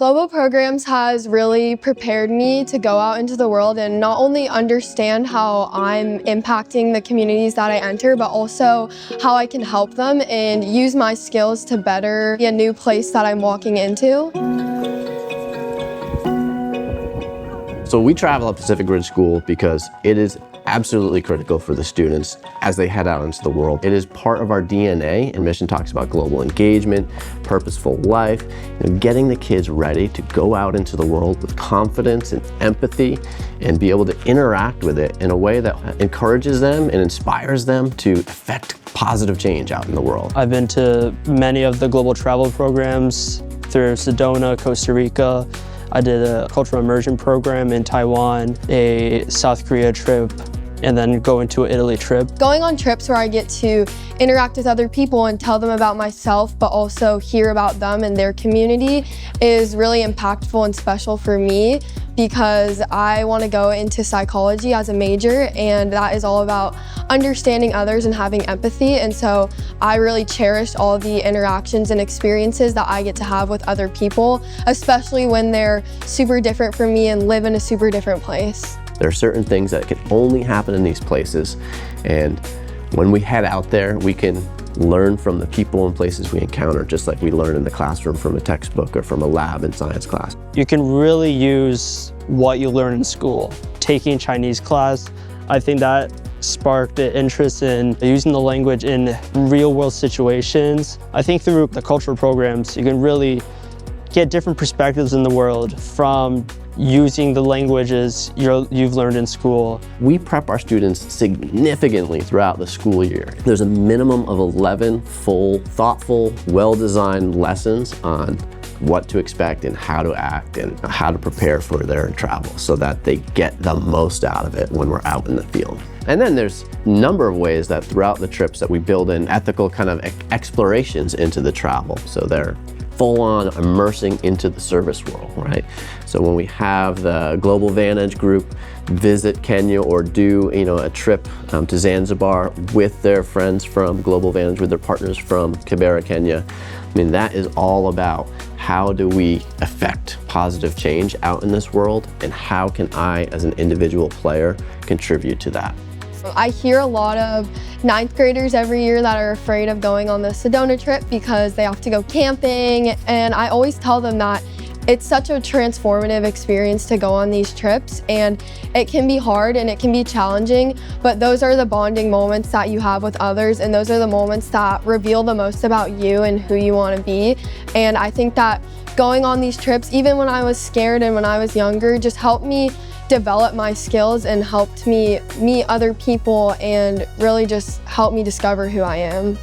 Global programs has really prepared me to go out into the world and not only understand how I'm impacting the communities that I enter, but also how I can help them and use my skills to better a new place that I'm walking into. So we travel at Pacific Ridge School because it is absolutely critical for the students as they head out into the world. It is part of our DNA, and Mission talks about global engagement, purposeful life, and getting the kids ready to go out into the world with confidence and empathy and be able to interact with it in a way that encourages them and inspires them to effect positive change out in the world. I've been to many of the global travel programs through Sedona, Costa Rica. I did a cultural immersion program in Taiwan, a South Korea trip, and then go into an Italy trip. Going on trips where I get to interact with other people and tell them about myself, but also hear about them and their community is really impactful and special for me because I want to go into psychology as a major, and that is all about understanding others and having empathy. And so I really cherish all the interactions and experiences that I get to have with other people, especially when they're super different from me and live in a super different place. There are certain things that can only happen in these places, and when we head out there, we can learn from the people and places we encounter, just like we learn in the classroom from a textbook or from a lab in science class. You can really use what you learn in school. Taking Chinese class, I think that sparked the interest in using the language in real-world situations. I think through the cultural programs, you can really get different perspectives in the world from using the languages you've learned in school. We prep our students significantly throughout the school year. There's a minimum of 11 full, thoughtful, well-designed lessons on what to expect and how to act and how to prepare for their travel so that they get the most out of it when we're out in the field. And then there's a number of ways that throughout the trips that we build in ethical kind of explorations into the travel. So they're full-on immersing into the service world, right? So when we have the Global Vantage group visit Kenya or do a trip to Zanzibar with their friends from Global Vantage, with their partners from Kibera, Kenya, I mean, that is all about how do we affect positive change out in this world, and how can I, as an individual player, contribute to that? I hear a lot of 9th graders every year that are afraid of going on the Sedona trip because they have to go camping, and I always tell them that it's such a transformative experience to go on these trips, and it can be hard and it can be challenging, but those are the bonding moments that you have with others, and those are the moments that reveal the most about you and who you want to be. And I think that going on these trips, even when I was scared and when I was younger, just helped me develop my skills and helped me meet other people and really just helped me discover who I am.